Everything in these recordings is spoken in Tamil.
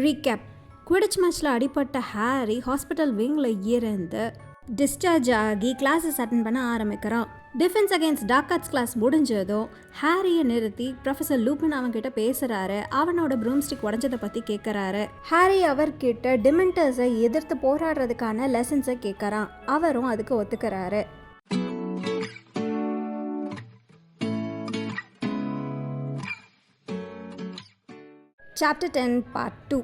ரீகேப். குவிடிச் மேட்ச்சில் அடிபட்ட ஹாரி ஹாஸ்பிட்டல் விங்கில் இருந்து டிஸ்சார்ஜ் ஆகி கிளாஸஸ் அட்டன் பண்ண ஆரம்பிக்கிறான். Defence against dark arts class முடிஞ்சதும் ஹாரியை நிறுத்தி ப்ரொஃபஸர் லூபின் அவன்கிட்ட பேசுகிறாரு. அவனோட ப்ரூம்ஸ்டிக் உடஞ்சதை பற்றி கேட்குறாரு. ஹாரி அவர்கிட்ட டிமென்டர்ஸை எதிர்த்து போராடுறதுக்கான லெசன்ஸை கேட்குறான். அவரும் அதுக்கு ஒத்துக்கிறாரு. Chapter 10 part 2.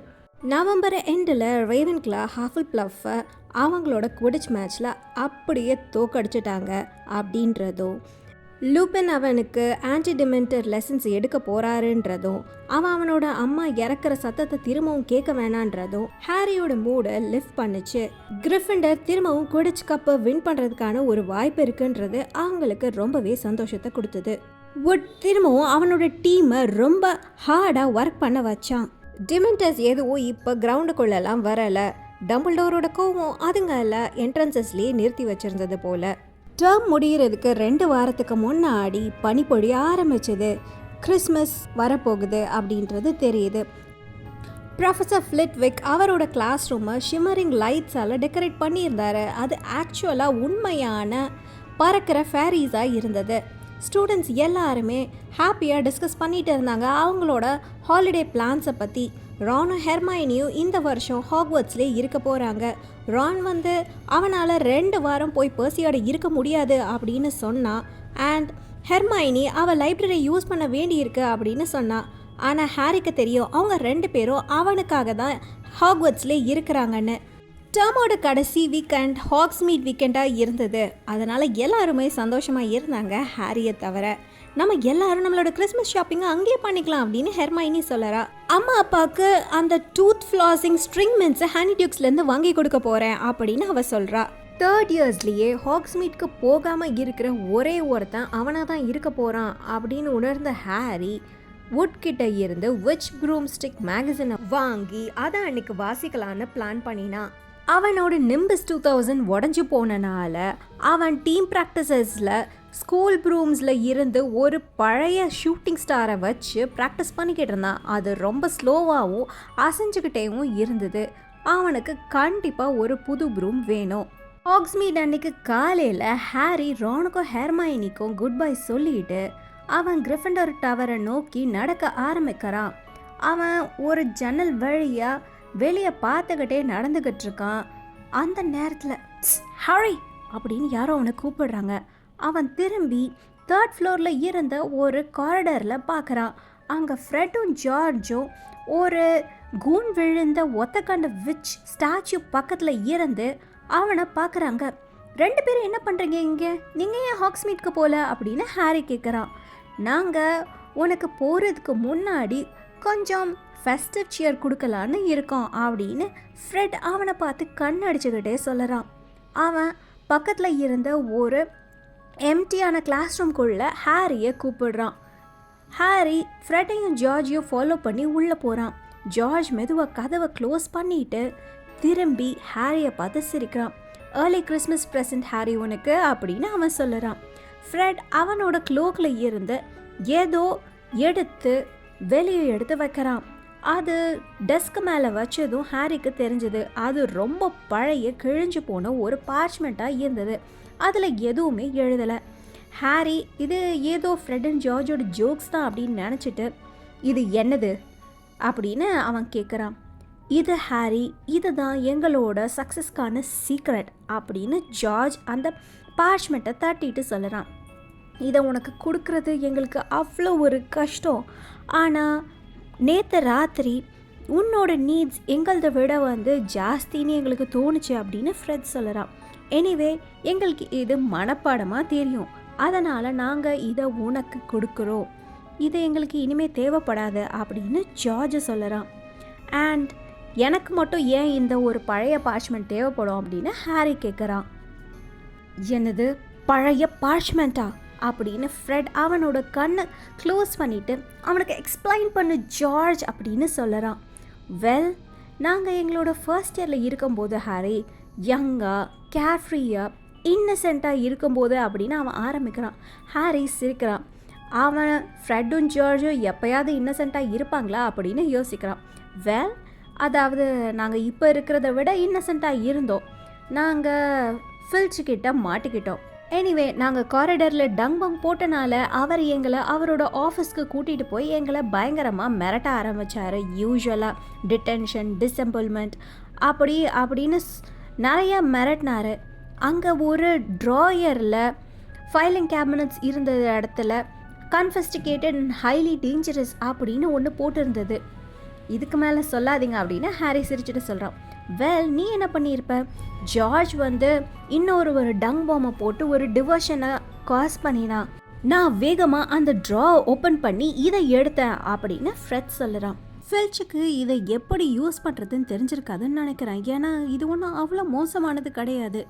நவம்பர் எண்டில் ரேவன்க்ளா ஹாஃபல்ப்ளஃபை அவங்களோட குவிடிச் மேட்ச்சில் அப்படியே தோக்கடிச்சிட்டாங்க அப்படின்றதும், லூபின் அவனுக்கு ஆன்டி டிமென்டர் லெசன்ஸ் எடுக்க போகிறாருன்றதும், அவனோட அம்மா இறக்குற சத்தத்தை திரும்பவும் கேட்க வேணான்றதும் ஹாரியோட மூடை லிஃப்ட் பண்ணிச்சு. கிரிஃபிண்டர் திரும்பவும் குவிடிச் கப்பை வின் பண்ணுறதுக்கான ஒரு வாய்ப்பு இருக்குன்றது அவங்களுக்கு ரொம்பவே சந்தோஷத்தை கொடுத்தது. வுட் திரும்பவும் அவனோட டீமை ரொம்ப ஹார்டாக ஒர்க் பண்ண வச்சான். டிமென்டர்ஸ் எதுவும் இப்போ கிரவுண்டுக்குள்ளெல்லாம் வரலை. டம்பிள்டோரோட கோவம் அதுங்கள என்ட்ரன்சஸ்லேயே நிறுத்தி வச்சிருந்தது போல. டேர்ம் முடிகிறதுக்கு 2 வாரத்துக்கு முன்னாடி பனிப்பொழிய ஆரம்பிச்சது. கிறிஸ்மஸ் வரப்போகுது அப்படின்றது தெரியுது. ப்ரொஃபஸர் ஃப்ளிட்விக் அவரோட கிளாஸ் ரூமை ஷிம்மரிங் லைட்ஸால் டெக்கரேட் பண்ணியிருந்தாரு. அது ஆக்சுவலாக உண்மையான பறக்கிற ஃபேரிஸாக இருந்தது. ஸ்டூடெண்ட்ஸ் எல்லாருமே ஹாப்பியாக டிஸ்கஸ் பண்ணிகிட்டு இருந்தாங்க அவங்களோட ஹாலிடே பிளான்ஸை பற்றி. ரானும் ஹெர்மைனியும் இந்த வருஷம் ஹாக்வர்ட்ஸ்லேயே இருக்க போகிறாங்க. ரான் அவனால் 2 வாரம் போய் பர்சியோட இருக்க முடியாது அப்படின்னு சொன்னான். அண்ட் ஹெர்மைனி அவள் லைப்ரரி யூஸ் பண்ண வேண்டியிருக்கு அப்படின்னு சொன்னான். ஆனால் ஹாரிக்கு தெரியும் அவங்க 2 பேரும் அவனுக்காக தான் ஹாக்வர்ட்ஸ்லேயே இருக்கிறாங்கன்னு. டேர்மோட கடைசி வீக்கெண்ட் ஹாக்ஸ்மீட் வீக்கெண்டாக இருந்தது. அதனால் எல்லாருமே சந்தோஷமாக இருந்தாங்க ஹாரியை தவிர. நம்ம எல்லாரும் நம்மளோட கிறிஸ்மஸ் ஷாப்பிங்கை அங்கேயே பண்ணிக்கலாம் அப்படின்னு ஹெர்மைனி சொல்லறா. அம்மா அப்பாவுக்கு அந்த டூத் ஃப்ளாசிங் ஸ்ட்ரிங் மின்ஸை ஹனி டியூக்ஸ்லேருந்து வாங்கி கொடுக்க போகிறேன் அப்படின்னு அவள் சொல்கிறா. 3rd இயர்ஸ்லேயே ஹாக்ஸ்மீட்க்கு போகாமல் இருக்கிற ஒரே ஒருத்தன் அவனாக தான் இருக்க போகிறான் அப்படின்னு உணர்ந்த ஹாரி வுட் கிட்ட இருந்து விச் ப்ரூம்ஸ்டிக் மேகசினை வாங்கி அதை அன்னைக்கு வாசிக்கலான்னு பிளான் பண்ணினான். அவனோட நிம்பஸ் 2000 உடஞ்சி போனனால அவன் டீம் ப்ராக்டிசஸில் ஸ்கூல் ப்ரூம்ஸில் இருந்து ஒரு பழைய ஷூட்டிங் ஸ்டாரை வச்சு ப்ராக்டிஸ் பண்ணிக்கிட்டு இருந்தான். அது ரொம்ப ஸ்லோவாகவும் அசைஞ்சுக்கிட்டேவும் இருந்தது. அவனுக்கு கண்டிப்பாக ஒரு புது ப்ரூம் வேணும். ஹாக்ஸ்மீட் அன்னைக்கு காலையில் ஹாரி ரானுக்கும் ஹெர்மைனிக்கும் குட் பை சொல்லிட்டு அவன் கிரிஃபிண்டர் டவரை நோக்கி நடக்க ஆரம்பிக்கிறான். அவன் ஒரு ஜன்னல் வழியாக வெளியே பார்த்துக்கிட்டே நடந்துக்கிட்டு இருக்கான். அந்த நேரத்தில் ஹாரி அப்படின்னு யாரோ அவனை கூப்பிடுறாங்க. அவன் திரும்பி 3rd ஃப்ளோரில் இருந்த ஒரு காரிடரில் பார்க்குறான். அங்கே ஃப்ரெட்டும் ஜார்ஜும் ஒரு கூன் விழுந்த ஒத்தக்கண்ட விச் ஸ்டாச்சு பக்கத்தில் இருந்து அவனை பார்க்குறாங்க. 2 பேரும் என்ன பண்ணுறீங்க இங்கே? நீங்கள் ஏன் ஹாக்ஸ்மீட்க்கு போகல அப்படின்னு ஹாரி கேட்குறான். நாங்கள் உனக்கு போகிறதுக்கு முன்னாடி கொஞ்சம் ஃபெஸ்டிவ் சியர் கொடுக்கலான்னு இருக்கோம் அப்படின்னு ஃப்ரெட் அவனை பார்த்து கண் அடிச்சுக்கிட்டே சொல்லறான். அவன் பக்கத்தில் இருந்த ஒரு எம்டியான கிளாஸ் ரூம்குள்ளே ஹாரியை கூப்பிடுறான். ஹாரி ஃப்ரெட்டையும் ஜார்ஜையும் ஃபாலோ பண்ணி உள்ளே போகிறான். ஜார்ஜ் மெதுவாக கதவை க்ளோஸ் பண்ணிட்டு திரும்பி ஹாரியை பார்த்து சிரிக்கிறான். ஏர்லி கிறிஸ்மஸ் ப்ரெசன்ட் ஹாரி உனக்கு அப்படின்னு அவன் சொல்லுறான். ஃப்ரெட் அவனோட க்ளோக்கில் இருந்து ஏதோ எடுத்து வெளியே எடுத்து வைக்கிறான். அது டெஸ்க் மேலே வச்சதும் ஹாரிக்கு தெரிஞ்சது அது ரொம்ப பழைய கிழிஞ்சு போன ஒரு பார்ச்மெண்ட்டாக இருந்தது. அதில் எதுவுமே எழுதலை. ஹாரி இது ஏதோ ஃப்ரெட் அண்ட் ஜார்ஜோட ஜோக்ஸ் தான் அப்படின்னு நினச்சிட்டு இது என்னது அப்படின்னு அவன் கேட்குறான். இது ஹாரி, இதுதான் எங்களோட சக்ஸஸ்க்கான சீக்ரெட் அப்படின்னு ஜார்ஜ் அந்த பார்ச்மெண்ட்டை தட்டிட்டு சொல்லுறான். இதை உனக்கு கொடுக்குறது எங்களுக்கு அவ்வளோ ஒரு கஷ்டம். ஆனால் நேற்று ராத்திரி உன்னோட நீட்ஸ் எங்களதை விட ஜாஸ்தின்னு எங்களுக்கு தோணுச்சு அப்படின்னு ஃப்ரெட் சொல்லுறான். எனிவே எங்களுக்கு இது மனப்பாடமாக தெரியும். அதனால் நாங்கள் இதை உனக்கு கொடுக்குறோம். இது எங்களுக்கு இனிமேல் தேவைப்படாது அப்படின்னு ஜார்ஜ் சொல்லுறான். அண்ட் எனக்கு மட்டும் ஏன் இந்த ஒரு பழைய பார்ச்மெண்ட் தேவைப்படும் அப்படின்னு ஹாரி கேட்குறான். என்னது பழைய பார்ச்மெண்ட்டா அப்படின்னு ஃப்ரெட் அவனோட கண்ணை க்ளோஸ் பண்ணிவிட்டு அவனுக்கு எக்ஸ்பிளைன் பண்ணு ஜார்ஜ் அப்படின்னு சொல்லுறான். வெல், நாங்கள் எங்களோட ஃபர்ஸ்ட் இயரில் இருக்கும்போது ஹாரி யங்காக கேர்ஃப்ரீயாக இன்னசென்ட்டாக இருக்கும்போது அப்படின்னு அவன் ஆரம்பிக்கிறான். ஹாரி சிரிக்கிறான். அவன் ஃப்ரெட்டும் ஜார்ஜும் எப்போயாவது இன்னசென்ட்டாக இருப்பாங்களா அப்படின்னு யோசிக்கிறான். வெல், அதாவது நாங்கள் இப்போ இருக்கிறத விட இன்னசென்ட்டாக இருந்தோம். நாங்கள் ஃபில்ச்சுக்கிட்ட மாட்டிக்கிட்டோம். எனிவே நாங்கள் காரிடரில் டங்பங் போட்டனால அவர் எங்களை அவரோட ஆஃபீஸ்க்கு கூட்டிகிட்டு போய் எங்களை பயங்கரமாக மிரட்ட ஆரம்பித்தார். யூஸ்வலாக டிடென்ஷன், டிசெம்பிள்மெண்ட் அப்படின்னு நிறையா மிரட்டினார். அங்கே ஒரு ட்ராயரில் ஃபைலிங் கேபினட்ஸ் இருந்த இடத்துல கன்ஃபெஸ்டிகேட்டட் அண்ட் ஹைலி டேஞ்சரஸ் அப்படின்னு ஒன்று போட்டிருந்தது. இதுக்கு மேலே சொல்லாதீங்க அப்படின்னு ஹாரி சிரிச்சுட்டு சொல்கிறான். நீ என்ன பண்ணியிருப்ப? ஜார்ஜ் இன்னொரு டங் பாம்பை போட்டு ஒரு டிவர்ஷனை காஸ் பண்ணினா. நான் வேகமாக அந்த ட்ரா ஓப்பன் பண்ணி இதை எடுத்தேன் அப்படின்னு ஃப்ரெட் சொல்லுறான். ஃபில்ச்சுக்கு இதை எப்படி யூஸ் பண்ணுறதுன்னு தெரிஞ்சிருக்காதுன்னு நினைக்கிறேன். ஏன்னா இது ஒன்றும் அவ்வளோ மோசமானது கிடையாது.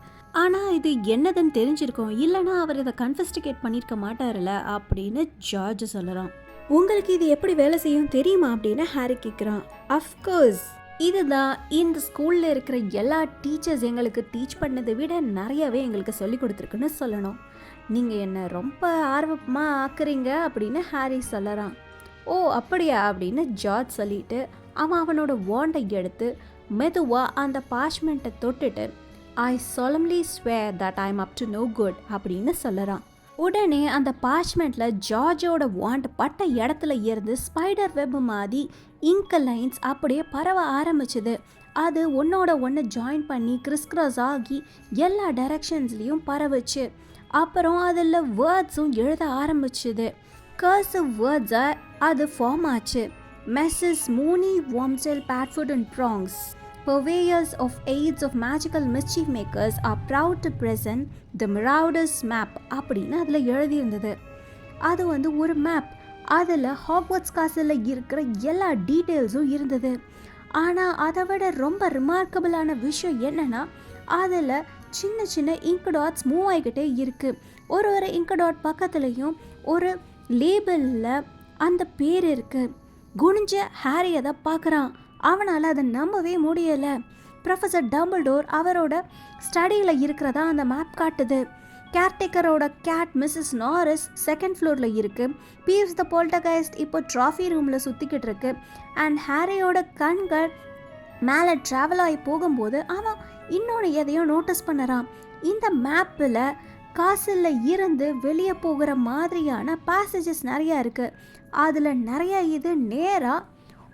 ஆனால் இது என்னதுன்னு தெரிஞ்சிருக்கோம், இல்லைனா அவர் இதை கன்ஃபெஸ்டிகேட் பண்ணியிருக்க மாட்டார்ல அப்படின்னு ஜார்ஜ் சொல்லுறான். உங்களுக்கு இது எப்படி வேலை செய்யும் தெரியுமா அப்படின்னு ஹாரி கேட்குறான். அஃப்கோர்ஸ், இதுதான் இந்த ஸ்கூலில் இருக்கிற எல்லா டீச்சர்ஸ் எங்களுக்கு டீச் பண்ணதை விட நிறையவே எங்களுக்கு சொல்லி கொடுத்துருக்குன்னு சொல்லணும். நீங்கள் என்ன ரொம்ப ஆர்வமாக ஆக்குறீங்க அப்படின்னு ஹாரி சொல்லறான். ஓ அப்படியா அப்படின்னு ஜார்ஜ் சொல்லிட்டு அவனோட வாண்டை எடுத்து மெதுவாக அந்த பார்ச்மெண்ட்டை தொட்டுட்டு ஐ solemnly swear that I'm up to no good அப்படின்னு சொல்லறான். உடனே அந்த பார்ச்மெண்ட்டில் ஜார்ஜோட வாண்ட் பட்ட இடத்துல இருந்து ஸ்பைடர் வெப் மாதிரி இங்க் லைன்ஸ் அப்படியே பரவ ஆரம்பிச்சுது. அது ஒன்னோட ஒன்று ஜாயின் பண்ணி கிறிஸ்கிராஸ் ஆகி எல்லா டைரக்ஷன்ஸ்லேயும் பரவுச்சு. அப்புறம் அதில் வேர்ட்ஸும் எழுத ஆரம்பிச்சுது. கர்சிவ் வேர்ட்ஸை அது ஃபார்ம் ஆச்சு. Messrs Moony Wormtail Padfoot and Prongs, purveyors of aids of magical mischief makers are proud to present the Marauders map அப்படின்னு அதில் எழுதியிருந்தது. அது ஒரு மேப். அதில் ஹாக்வர்ட்ஸ் காசில் இருக்கிற எல்லா டீட்டெயில்ஸும் இருந்தது. ஆனால் அதை விட ரொம்ப ரிமார்க்கபிளான விஷயம் என்னென்னா, அதில் சின்ன சின்ன இங்க் டாட்ஸ் மூவ் ஆகிக்கிட்டே இருக்குது. ஒரு இங்க் டாட் பக்கத்துலேயும் ஒரு லேபிளில் அந்த பேர் இருக்குது. குனிஞ்ச ஹாரி அதை பார்க்குறான். அவனால் அதை நம்பவே முடியலை. ப்ரொஃபஸர் டம்பிள்டோர் அவரோட ஸ்டடியில் இருக்கிறதா அந்த மேப் காட்டுது. கேர்டேக்கரோட கேட் மிஸ்ஸஸ் நாரிஸ் செகண்ட் ஃப்ளோரில் இருக்குது. பீர்ஸ் த போல்டர்கைஸ்ட் இப்போ ட்ராஃபி ரூமில் சுற்றிக்கிட்டு இருக்கு. அண்ட் ஹாரியோட கண்கள் மேலே ட்ராவல் ஆகி போகும்போது அவன் இன்னொன்று எதையோ நோட்டீஸ் பண்ணுறான். இந்த மேப்பில் காசில் இருந்து வெளியே போகிற மாதிரியான பேசேஜஸ் நிறையா இருக்குது. அதில் நிறையா இது நேராக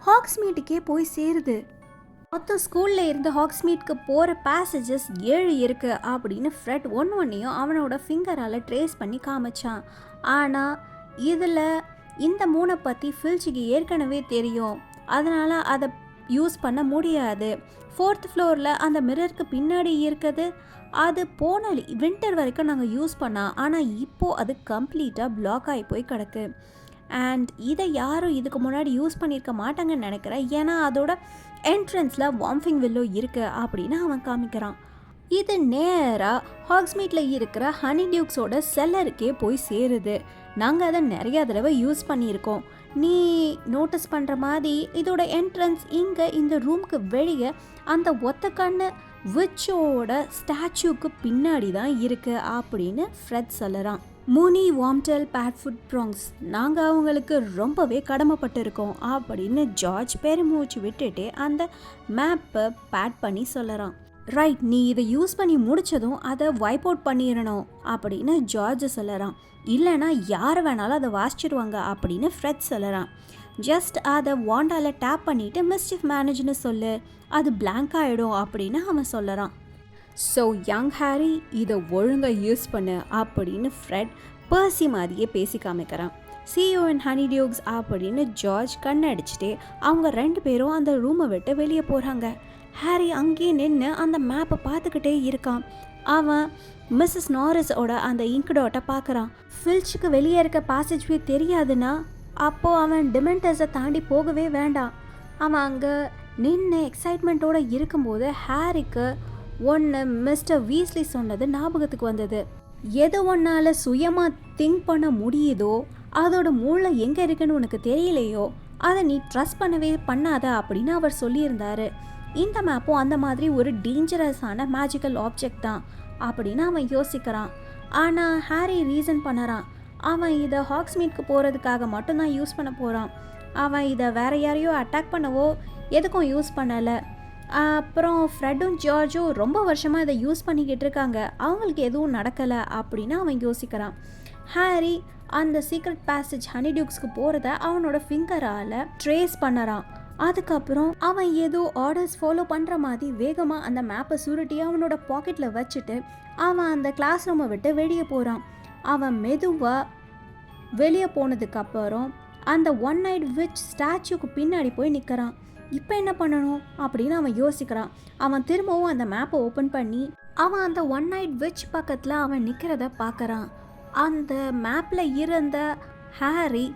ஹாக்ஸ்மீட்டுக்கே போய் சேருது. மொத்தம் ஸ்கூலில் இருந்து ஹாக்ஸ்மீட்க்கு போகிற பேசேஜஸ் 7 இருக்குது அப்படின்னு ஃப்ரெட் ஒன்றையும் அவனோட ஃபிங்கரால் ட்ரேஸ் பண்ணி காமிச்சான். ஆனால் இதில் இந்த 3 பற்றி ஃபில்ச்சுக்கு ஏற்கனவே தெரியும். அதனால் அதை யூஸ் பண்ண முடியாது. 4th ஃப்ளோரில் அந்த மிரருக்கு பின்னாடி இருக்குது. அது போன வின்டர் வரைக்கும் நாங்கள் யூஸ் பண்ணோம். ஆனால் இப்போது அது கம்ப்ளீட்டாக பிளாக் ஆகி போய் கிடக்கு. அண்ட் இதை யாரும் இதுக்கு முன்னாடி யூஸ் பண்ணியிருக்க மாட்டாங்கன்னு நினைக்கிறேன். ஏன்னா அதோட என்ட்ரன்ஸில் வாம்ஃபிங் வில்லோ இருக்குது அப்படின்னு அவன் காமிக்கிறான். இது நேராக ஹாக்ஸ்மீட்டில் இருக்கிற ஹனி டியூக்ஸோட செல்லருக்கே போய் சேருது. நாங்கள் அதை நிறையா தடவை யூஸ் பண்ணியிருக்கோம். நீ நோட்டீஸ் பண்ணுற மாதிரி இதோட என்ட்ரன்ஸ் இங்கே இந்த ரூமுக்கு வெளியே அந்த ஒத்த கண்ணு விச்சோட ஸ்டாச்சுக்கு பின்னாடி தான் இருக்குது அப்படின்னு ஃப்ரெட் சொல்லறான். மூனி வாம்டெல் பேட்ஃபுட் ப்ராங்ஸ், நாங்கள் அவங்களுக்கு ரொம்பவே கடமைப்பட்டிருக்கோம் அப்படின்னு ஜார்ஜ் பெருமூச்சு விட்டுட்டு அந்த மேப்பை பேட் பண்ணி சொல்லறான். ரைட், நீ இதை யூஸ் பண்ணி முடித்ததும் அதை வைப் அவுட் பண்ணிடணும் அப்படின்னு ஜார்ஜ் சொல்லறான். இல்லைனா யார் வேணாலும் அதை வாசிச்சிடுவாங்க அப்படின்னு ஃப்ரெட் சொல்லறான். ஜஸ்ட் அதை வாண்டால டேப் பண்ணிவிட்டு மிஸ்டிஃப் மேனேஜ்னு சொல்லு, அது பிளாங்க் ஆகிடும் அப்படின்னு அவன் சொல்லறான். ஸோ யங் ஹாரி, இதை ஒழுங்காக யூஸ் பண்ணு அப்படின்னு ஃப்ரெட் பர்சி மாதிரியே பேசி காமிக்கிறான். சிஓ அண்ட் ஹனி டியூக்ஸ் அப்படின்னு ஜார்ஜ் கண்ணடிச்சுட்டே அவங்க 2 பேரும் அந்த ரூமை விட்டு வெளியே போகிறாங்க. ஹாரி அங்கேயே நின்று அந்த மேப்பை பார்த்துக்கிட்டே இருக்கான். அவன் மிஸ்ஸஸ் நாரிஸோட அந்த இங்க் டாட்டை பார்க்குறான். ஃபில்ச்சுக்கு வெளியே இருக்க பேசேஜ்வே தெரியாதுன்னா அப்போது அவன் டிமெண்டர்ஸை தாண்டி போகவே வேண்டாம். அவன் அங்கே நின்று எக்ஸைட்மெண்ட்டோடு இருக்கும்போது ஹாரிக்கு ஒன்று மிஸ்டர் வீஸ்லி சொன்னது ஞாபகத்துக்கு வந்தது. எது ஒன்றால் சுயமாக திங்க் பண்ண முடியுதோ, அதோட மூளை எங்கே இருக்குன்னு உனக்கு தெரியலையோ, அதை நீ ட்ரஸ்ட் பண்ணவே பண்ணாத அப்படின்னு அவர் சொல்லியிருந்தாரு. இந்த மேப்பும் அந்த மாதிரி ஒரு டேஞ்சரஸான மேஜிக்கல் ஆப்ஜெக்ட் தான் அப்படின்னு அவன் யோசிக்கிறான். ஆனால் ஹாரி ரீசன் பண்ணுறான். அவன் இதை ஹாக்ஸ்மீட்க்கு போகிறதுக்காக மட்டும்தான் யூஸ் பண்ண போகிறான். அவன் இதை வேற யாரையோ அட்டாக் பண்ணவோ எதுக்கும் யூஸ் பண்ணலை. அப்புறம் ஃப்ரெட்டும் ஜார்ஜும் ரொம்ப வருஷமாக இதை யூஸ் பண்ணிக்கிட்டு இருக்காங்க, அவங்களுக்கு எதுவும் நடக்கலை அப்படின்னு அவன் யோசிக்கிறான். ஹாரி அந்த சீக்ரெட் பேசேஜ் ஹனிடியூக்ஸ்க்கு போகிறத அவனோட ஃபிங்கரால் ட்ரேஸ் பண்ணறான். அதுக்கப்புறம் அவன் ஏதோ ஆர்டர்ஸ் ஃபாலோ பண்ணுற மாதிரி வேகமாக அந்த மேப்பை சுருட்டி அவனோட பாக்கெட்டில் வச்சுட்டு அவன் அந்த கிளாஸ் ரூமை விட்டு வெளியே போகிறான். அவன் மெதுவாக வெளியே போனதுக்கப்புறம் அந்த ஒன் நைட் விச் ஸ்டாச்சுக்கு பின்னாடி போய் நிற்கிறான். இப்போ என்ன பண்ணணும் அப்படின்னு அவன் யோசிக்கிறான். அவன் திரும்பவும் அந்த மேப்பை ஓப்பன் பண்ணி அவன் அந்த ஒன் நைட் விச் பக்கத்தில் அவன் நிற்கிறத பார்க்குறான். அந்த மேப்பில் இருந்த ஹாரி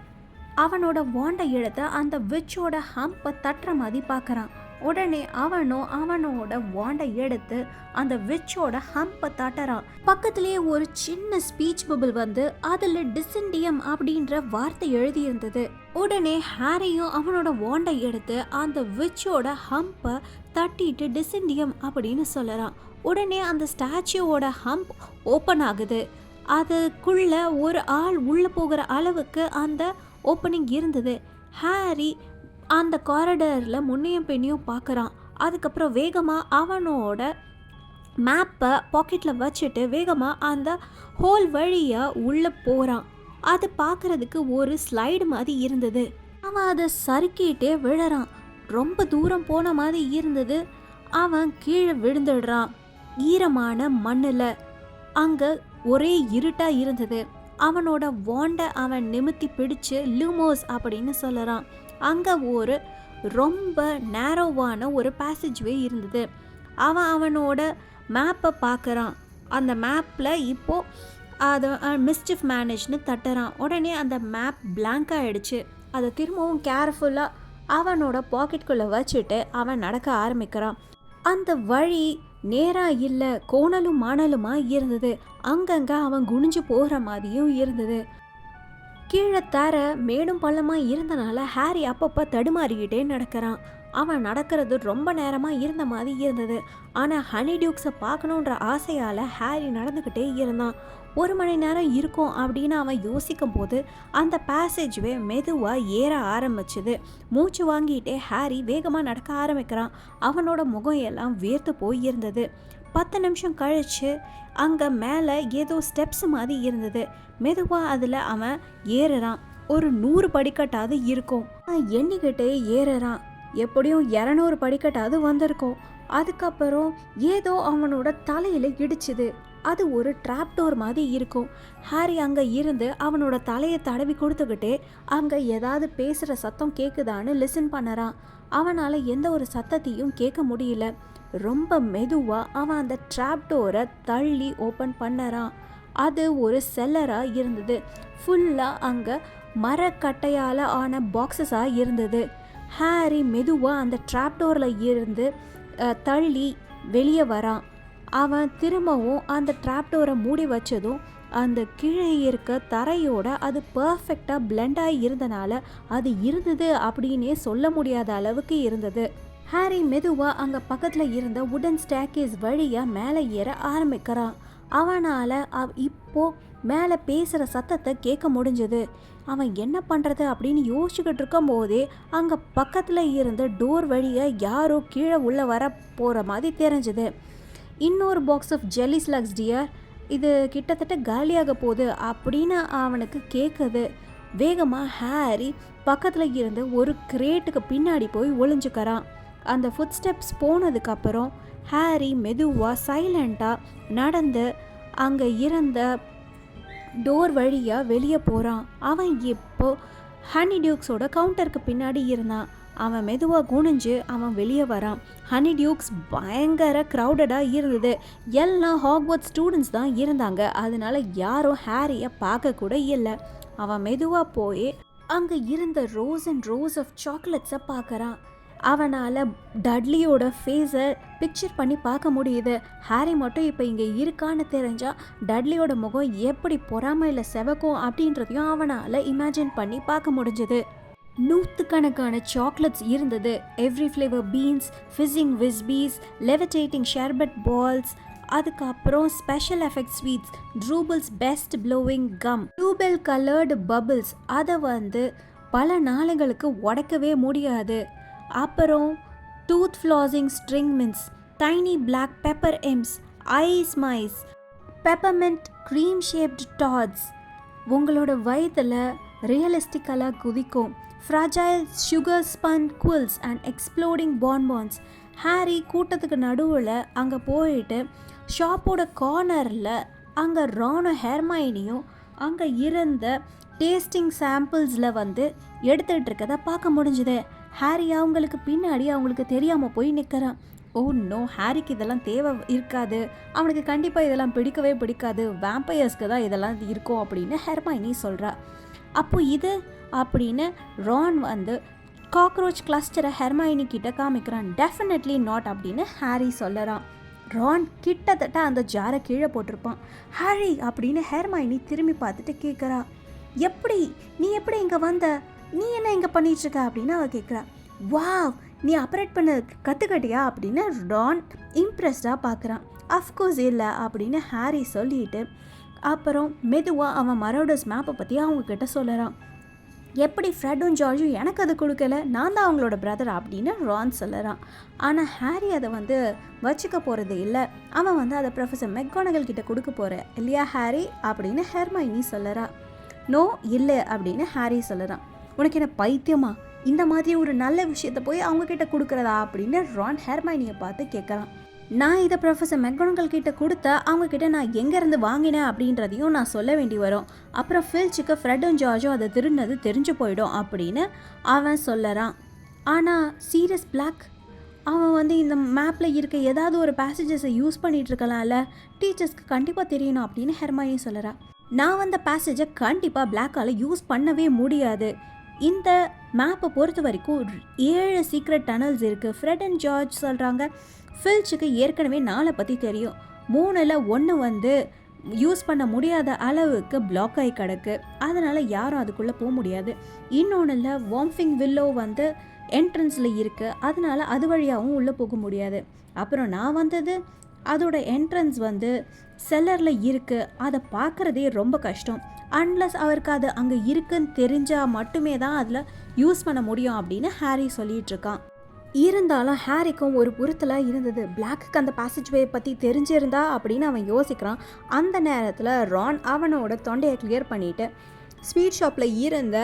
அவனோட வாண்டை எடுத்து அந்த விச்சோட ஹம்பை தட்டுற மாதிரி பார்க்குறான். உடனே அவனோட வாண்டை எடுத்து அந்த விச்சோட ஹம்பை தட்டுறான். பக்கத்துலேயே ஒரு சின்ன ஸ்பீச் பபிள் வந்து அதில் டிசெண்டியம் அப்படின்ற வார்த்தை எழுதியிருந்தது. உடனே ஹாரியும் அவனோட வாண்டை எடுத்து அந்த விச்சோட ஹம்பை தட்டிட்டு டிசெண்டியம் அப்படின்னு சொல்லறான். உடனே அந்த ஸ்டாச்சுவோட ஹம்ப் ஓப்பன் ஆகுது. அதுக்குள்ள ஒரு ஆள் உள்ளே போகிற அளவுக்கு அந்த ஓப்பனிங் இருந்தது. ஹாரி அந்த காரிடரில் முன்னையும் பின்னையும் பார்க்குறான். அதுக்கப்புறம் வேகமாக அவனோட மேப்பை பாக்கெட்டில் வச்சுட்டு வேகமாக அந்த ஹோல் வழியாக உள்ளே போகிறான். அது பார்க்குறதுக்கு ஒரு ஸ்லைடு மாதிரி இருந்தது. அவன் அதை சறுக்கிட்டே விழறான். ரொம்ப தூரம் போன மாதிரி இருந்தது. அவன் கீழே விழுந்துடுறான் ஈரமான மண்ணில். அங்கே ஒரே இருட்டாக இருந்தது. அவனோட வாண்டை அவன் நிமித்தி பிடிச்சு லூமோஸ் அப்படின்னு சொல்லறான். அங்கே ஒரு ரொம்ப நேரோவான ஒரு பேசேஜ்வே இருந்தது. அவனோட மேப்பை பார்க்குறான். அந்த மேப்பில் இப்போது அதை மிஸ்டிஃப் மேனேஜ்னு தட்டுறான். உடனே அந்த மேப் பிளாங்க் ஆகிடுச்சு. அதை திரும்பவும் கேர்ஃபுல்லாக அவனோட பாக்கெட்டுக்குள்ளே வச்சுட்டு அவன் நடக்க ஆரம்பிக்கிறான். அந்த வழி நேராக இல்லை, கோணலும் மாணலுமாக இருந்தது. அங்கங்கே அவன் குனிஞ்சு போகிற மாதிரியும் இருந்தது. கீழே தர மேடும் பள்ளமாக இருந்தனால ஹாரி அப்பப்போ தடுமாறிக்கிட்டே நடக்கிறான். அவன் நடக்கிறது ரொம்ப நேரமாக இருந்த மாதிரி இருந்தது. ஆனால் ஹனிடியூக்ஸை பார்க்கணுன்ற ஆசையால் ஹாரி நடந்துக்கிட்டே இருந்தான். 1 மணி நேரம் இருக்கும் அப்படின்னு அவன் யோசிக்கும் போது அந்த பேசேஜ்வே மெதுவாக ஏற ஆரம்பிச்சுது. மூச்சு வாங்கிட்டே ஹாரி வேகமாக நடக்க ஆரம்பிக்கிறான். அவனோட முகம் எல்லாம் வேர்த்து போயிருந்தது. 10 நிமிஷம் கழிச்சு அங்கே மேலே ஏதோ ஸ்டெப்ஸ் மாதிரி இருந்தது. மெதுவாக அதில் அவன் ஏறுறான். ஒரு 100 படிக்கட்டாவது இருக்கும். எண்ணிக்கிட்டே ஏறுறான். எப்படியும் 200 படிக்கட்டாவது வந்திருக்கும். அதுக்கப்புறம் ஏதோ அவனோட தலையில் இடிச்சுது. அது ஒரு ட்ராப் டோர் மாதிரி இருக்கும். ஹாரி அங்கே இருந்து அவனோட தலையை தடவி கொடுத்துக்கிட்டே அங்கே ஏதாவது பேசுகிற சத்தம் கேட்குதான்னு லிசன் பண்ணுறான். அவனால் எந்த ஒரு சத்தத்தையும் கேட்க முடியல. ரொம்ப மெதுவாக அவன் அந்த ட்ராப் டோரை தள்ளி ஓப்பன் பண்ணுறான். அது ஒரு செல்லராக இருந்தது. ஃபுல்லாக அங்கே மரக்கட்டையால் ஆன பாக்ஸஸாக இருந்தது. ஹாரி மெதுவாக அந்த ட்ராப் டோரில் இருந்து தள்ளி வெளியே வரான். அவன் திரும்பவும் அந்த ட்ராப் டோரை மூடி வச்சதும் அந்த கீழே இருக்க தரையோட அது பர்ஃபெக்டாக பிளெண்டாகி இருந்தனால அது இருந்தது அப்படின்னே சொல்ல முடியாத அளவுக்கு இருந்தது. ஹாரி மெதுவாக அங்கே பக்கத்தில் இருந்த வுடன் ஸ்டேர்கேஸ் வழியாக மேலே ஏற ஆரம்பிக்கிறான். அவனால் இப்போது மேலே பேசுகிற சத்தத்தை கேட்க முடிஞ்சது. அவன் என்ன பண்ணுறது அப்படின்னு யோசிச்சுக்கிட்டு இருக்கும் போதே அங்கே பக்கத்தில் இருந்த டோர் வழியாக யாரோ கீழே உள்ளே வர போகிற மாதிரி தெரிஞ்சுது. இன்னொரு box of jelly slugs dear, இது கிட்டத்தட்ட காலியாக போகுது அப்படின்னு அவனுக்கு கேட்குது. வேகமாக ஹாரி பக்கத்தில் இருந்த ஒரு கிரேட்டுக்கு பின்னாடி போய் ஒளிஞ்சுக்கிறான். அந்த ஃபுட் ஸ்டெப்ஸ் போனதுக்கப்புறம் ஹாரி மெதுவாக சைலண்ட்டாக நடந்து அங்கே இருந்த டோர் வழியாக வெளியே போகிறான். அவன் இப்போ ஹனிடியூக்ஸோட கவுண்டருக்கு பின்னாடி இருந்தான். அவன் மெதுவாக குனிஞ்சு அவன் வெளியே வரான். ஹனிடியூக்ஸ் பயங்கர க்ரௌடடாக இருந்தது. எல்லாம் ஹாக்வர்ட்ஸ் ஸ்டூடெண்ட்ஸ் தான் இருந்தாங்க. அதனால யாரும் ஹாரியை பார்க்க கூட இல்லை. அவன் மெதுவாக போய் அங்கே இருந்த ரோஸ் அண்ட் ரோஸ் ஆஃப் சாக்லேட்ஸை பார்க்குறான். அவனால் டட்லியோட ஃபேஸை பிக்சர் பண்ணி பார்க்க முடியுது. ஹாரி மட்டும் இப்போ இங்கே இருக்கான்னு தெரிஞ்சால் டட்லியோட முகம் எப்படி பொறாமையில் செவக்கும் அப்படின்றதையும் அவனால் இமேஜின் பண்ணி பார்க்க முடிஞ்சது. 100கணக்கான சாக்லேட்ஸ் இருந்தது. Every flavour beans, fizzing whizzbees, levitating sherbet balls, அதுக்கப்புறம் special effect sweets, Drooble's best blowing gum, bluebell coloured bubbles, அதை பல நாளைகளுக்கு உடைக்கவே முடியாது. அப்புறம் tooth flossing string mints, tiny black pepper imps, ice mice, peppermint cream shaped toads உங்களோட வயிற்றில் ரியலிஸ்டிக்கலாக குதிக்கும். Fragile sugar spun quills and exploding bonbons. Harry கூட்டத்துக்கு நடுவில் அங்கே போயிட்டு ஷாப்போட கார்னரில் அங்கே ரானும் ஹெர்மைனியும் அங்கே இருந்த டேஸ்டிங் சாம்பிள்ஸில் வந்து எடுத்துகிட்டு இருக்கதை பார்க்க முடிஞ்சுது. ஹாரி அவங்களுக்கு பின்னாடி அவங்களுக்கு தெரியாமல் போய் நிற்கிறான். ஓ நோ, ஹாரிக்கு இதெல்லாம் தேவை இருக்காது, அவனுக்கு கண்டிப்பாக இதெல்லாம் பிடிக்கவே பிடிக்காது, வேம்பயர்ஸ்க்கு தான் இதெல்லாம் இருக்கும் அப்படின்னு ஹெர்மைனி சொல்கிறா. அப்போ இது அப்படின்னு ரான் வந்து காக்ரோச் கிளஸ்டரை ஹெர்மைனி கிட்ட காமிக்கிறான். டெஃபினெட்லி நாட் அப்படின்னு ஹாரி சொல்லறான். ரான் கிட்டத்தட்ட அந்த ஜாரை கீழே போட்டிருப்பான். ஹாரி அப்படின்னு ஹெர்மைனி திரும்பி பார்த்துட்டு கேட்குறா, நீ எப்படி இங்கே வந்த, நீ என்ன இங்கே பண்ணிகிட்ருக்க அப்படின்னு அவள் கேட்குறா. வாவ், நீ ஆப்ரேட் பண்ண கற்றுக்கட்டியா அப்படின்னு ரான் இம்ப்ரெஸ்டாக பார்க்குறான். அஃப்கோர்ஸ் இல்லை அப்படின்னு ஹாரி சொல்லிட்டு அப்புறம் மெதுவாக அவன் மரோடர்ஸ் மேப்பை பற்றி அவங்கக்கிட்ட சொல்லறான். எப்படி ஃப்ரெட்டும் ஜார்ஜும் எனக்கு அது கொடுக்கல, நான் தான் அவங்களோட பிரதர் அப்படின்னு ரான் சொல்லறான். ஆனால் ஹாரி அதை வந்து வச்சுக்க போகிறது இல்லை. அவன் வந்து அதை ப்ரொஃபஸர் மெக்கானகல் கிட்ட கொடுக்க போகிற இல்லையா ஹாரி அப்படின்னு ஹெர்மைனி சொல்லறா. நோ இல்லை அப்படின்னு ஹாரி சொல்லறான். உனக்கு என்ன பைத்தியமா, இந்த மாதிரி ஒரு நல்ல விஷயத்தை போய் அவங்கக்கிட்ட கொடுக்குறதா அப்படின்னு ரான் ஹெர்மைனியை பார்த்து கேட்குறான். நான் இதை ப்ரொஃபஸர் மெக்டானகல் கிட்ட கொடுத்தா அவங்கக்கிட்ட நான் எங்கேருந்து வாங்கினேன் அப்படின்றதையும் நான் சொல்ல வேண்டி வரும். அப்புறம் ஃபில்ச்சுக்கு ஃப்ரெட்டும் ஜார்ஜும் அதை திருடினது தெரிஞ்சு போயிடும் அப்படின்னு அவன் சொல்லறான். ஆனால் சீரியஸ் பிளாக் அவன் வந்து இந்த மேப்பில் இருக்க ஏதாவது ஒரு பேசேஜஸை யூஸ் பண்ணிகிட்டு இருக்கலாம்ல, டீச்சர்ஸ்க்கு கண்டிப்பாக தெரியணும் அப்படின்னு ஹெர்மைனி சொல்லறா. நான் வந்த பேசேஜை கண்டிப்பாக பிளாக்கால் யூஸ் பண்ணவே முடியாது. இந்த மேப்பை பொறுத்த வரைக்கும் 7 சீக்ரெட் டனல்ஸ் இருக்குது. ஃப்ரெட் அண்ட் ஜார்ஜ் சொல்கிறாங்க ஃபில்ச்சுக்கு ஏற்கனவே 4 பற்றி தெரியும். 3ல் 1 வந்து யூஸ் பண்ண முடியாத அளவுக்கு பிளாக் ஆகி கிடக்கு, அதனால் யாரும் அதுக்குள்ளே போக முடியாது. இன்னொன்றில் வாம்ஃபிங் வில்லோ வந்து என்ட்ரன்ஸில் இருக்குது, அதனால் அது வழியாகவும் உள்ளே போக முடியாது. அப்புறம் நான் வந்தது அதோட என்ட்ரன்ஸ் வந்து செல்லரில் இருக்குது, அதை பார்க்குறதே ரொம்ப கஷ்டம். அன்லஸ் அவருக்கு அது அங்கே இருக்குன்னு தெரிஞ்சால் மட்டுமே தான் அதில் யூஸ் பண்ண முடியும் அப்படின்னு ஹாரி சொல்லிகிட்டு இருக்கான். இருந்தாலும் ஹாரிக்கும் ஒரு புறத்தில் இருந்தது, பிளாக்கு அந்த பேசேஜ்வே பற்றி தெரிஞ்சிருந்தா அப்படின்னு அவன் யோசிக்கிறான். அந்த நேரத்தில் ரான் அவனோட தொண்டையை கிளியர் பண்ணிவிட்டு ஸ்வீட் ஷாப்பில் இருந்த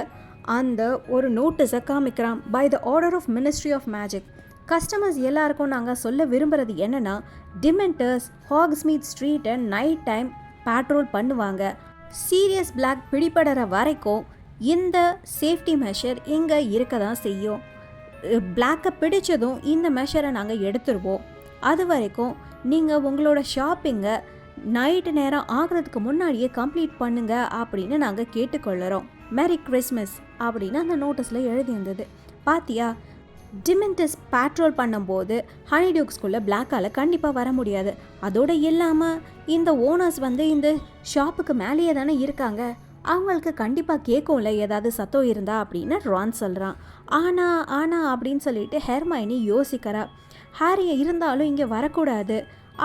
அந்த ஒரு நோட்டீஸை காமிக்கிறான். By the order of Ministry of Magic, customers எல்லாருக்கும் நாங்கள் சொல்ல விரும்புகிறது என்னென்னா, டிமெண்டர்ஸ் ஹாக்ஸ்மீட் ஸ்ட்ரீட்டை நைட் டைம் பேட்ரோல் பண்ணுவாங்க. சீரியஸ் பிளாக் பிடிபடுற வரைக்கும் இந்த சேஃப்டி மெஷர் இங்கே இருக்க தான் செய்யும். பிளாக்கை பிடிச்சதும் இந்த மெஷரை நாங்கள் எடுத்துருவோம். அது வரைக்கும் நீங்கள் உங்களோட ஷாப்பிங்கை நைட்டு நேரம் ஆகிறதுக்கு முன்னாடியே கம்ப்ளீட் பண்ணுங்க அப்படின்னு நாங்கள் கேட்டுக்கொள்ளுறோம். மேரி கிறிஸ்மஸ் அப்படின்னு அந்த நோட்டீஸில் எழுதியிருந்தது. பாத்தியா, டிமெண்டர்ஸ் பேட்ரோல் பண்ணும்போது ஹனிடியூக்ஸ்குள்ளே பிளாக்கால் கண்டிப்பாக வர முடியாது. அதோடு இல்லாமல் இந்த ஓனர்ஸ் வந்து இந்த ஷாப்புக்கு மேலேயே தானே இருக்காங்க, அவங்களுக்கு கண்டிப்பாக கேட்கும்ல ஏதாவது சத்தம் இருந்தா அப்படின்னு ரான் சொல்கிறான். ஆனால் அப்படின்னு சொல்லிட்டு ஹெர்மைனி யோசிக்கிறா. ஹாரியை இருந்தாலும் இங்கே வரக்கூடாது,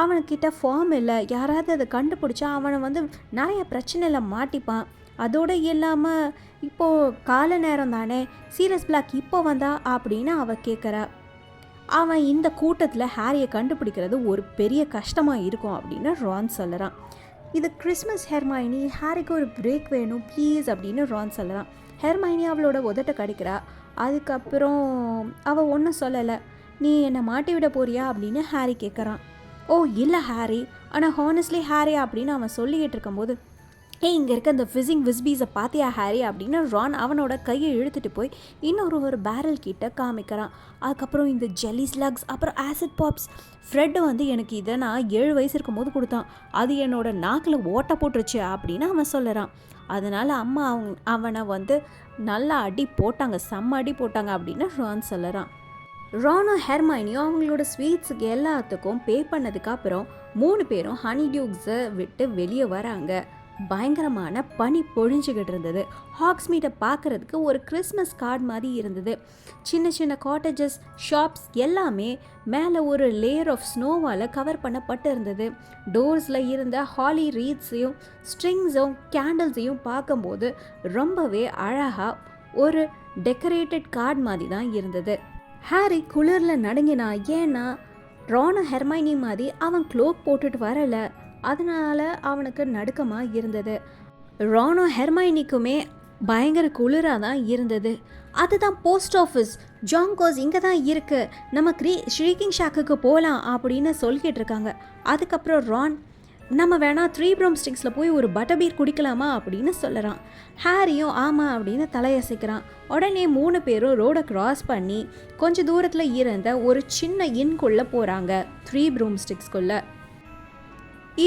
அவனுக்கிட்ட ஃபார்ம் இல்லை, யாராவது அதை கண்டுபிடிச்சா அவனை வந்து நிறைய பிரச்சனையில் மாட்டிப்பான். அதோடு இல்லாமல் இப்போது கால நேரம் தானே, சீரியஸ் பிளாக் இப்போ வந்தா அப்படின்னு அவள் கேட்குறா. அவன் இந்த கூட்டத்தில் ஹாரியை கண்டுபிடிக்கிறது ஒரு பெரிய கஷ்டமாக இருக்கும் அப்படின்னு ரான் சொல்கிறான். இது கிறிஸ்மஸ் ஹெர்மைனி, ஹாரிக்கு ஒரு பிரேக் வேணும் ப்ளீஸ் அப்படின்னு ரான் சொல்கிறான். ஹெர்மைனி அவளோட உதட்ட கடிக்கிறா. அதுக்கப்புறம் அவள் ஒன்றும் சொல்லலை. நீ என்னை மாட்டி விட போறியா அப்படின்னு ஹாரி கேட்குறான். ஓ இல்லை ஹாரி, ஆனால் ஹானஸ்ட்லி ஹாரி அப்படின்னு அவன் சொல்லிக்கிட்டு இருக்கும்போது, இங்கே இருக்க இந்த ஃபிசிங் விஸ்பீஸை பார்த்தியா ஹாரி அப்படின்னு ரான் அவனோட கையை இழுத்துட்டு போய் இன்னொரு பேரல் கிட்ட காமிக்கிறான். அதுக்கப்புறம் இந்த ஜெல்லி ஸ்லக்ஸ், அப்புறம் ஆசிட் பாப்ஸ். ஃப்ரெட்டு வந்து எனக்கு இதை நான் 7 வயசு இருக்கும் போது கொடுத்தான், அது என்னோட நாக்கில் ஓட்ட போட்டுருச்சு அப்படின்னு அவன் சொல்லுறான். அதனால் அம்மா அவனை வந்து நல்லா அடி போட்டாங்க, செம்ம அடி போட்டாங்க அப்படின்னு ரான் சொல்லுறான். ரானும் ஹெர்மைனியும் அவங்களோட ஸ்வீட்ஸுக்கு எல்லாத்துக்கும் பே பண்ணதுக்கப்புறம் 3 பேரும் ஹனிடியூக்ஸை விட்டு வெளியே வராங்க. பயங்கரமான பனி பொழிஞ்சுக்கிட்டு இருந்தது. ஹாக்ஸ்மீட்டை பார்க்குறதுக்கு ஒரு கிறிஸ்மஸ் கார்டு மாதிரி இருந்தது. சின்ன சின்ன காட்டேஜஸ், ஷாப்ஸ் எல்லாமே மேலே ஒரு லேயர் ஆஃப் ஸ்னோவால் கவர் பண்ணப்பட்டு இருந்தது. டோர்ஸில் இருந்த ஹாலி ரீட்ஸையும் ஸ்ட்ரிங்ஸும் கேண்டில்ஸையும் பார்க்கும்போது ரொம்பவே அழகாக ஒரு டெக்கரேட்டட் கார்டு மாதிரி தான் இருந்தது. ஹாரி குளிரில் நடுங்கினா. ஏன்னா ரானும் ஹெர்மைனி மாதிரி அவன் க்ளோக் போட்டுட்டு வரல, அதனால அவனுக்கு நடுக்கமாக இருந்தது. ரானும் ஹெர்மைனிக்குமே பயங்கர குளிராக தான் இருந்தது. அதுதான் போஸ்ட் ஆஃபீஸ், ஜாங்கோஸ் இங்கே தான் இருக்குது, நம்ம ஷ்ரீக்கிங் ஷாக்குக்கு போகலாம் அப்படின்னு சொல்லிக்கிட்டு இருக்காங்க. அதுக்கப்புறம் ரான், நம்ம வேணா 3 ப்ரூம்ஸ்டிக்ஸில் போய் ஒரு பட்டர் பீர் குடிக்கலாமா அப்படின்னு சொல்லுறான். ஹாரியும் ஆமாம் அப்படின்னு தலையசைக்கிறான். உடனே 3 பேரும் ரோடை கிராஸ் பண்ணி கொஞ்சம் தூரத்தில் இருந்த ஒரு சின்ன இன்குள்ளே போகிறாங்க, 3 ப்ரூம்ஸ்டிக்ஸ்குள்ளே.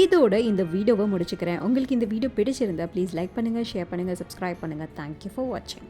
இதோட இந்த வீடியோவை முடிச்சுக்கிறேன். உங்களுக்கு இந்த வீடியோ பிடிச்சிருந்தா ப்ளீஸ் லைக் பண்ணுங்கள், ஷேர் பண்ணுங்கள், சப்ஸ்கிரைப் பண்ணுங்கள். தேங்க்யூ ஃபார் வாட்சிங்.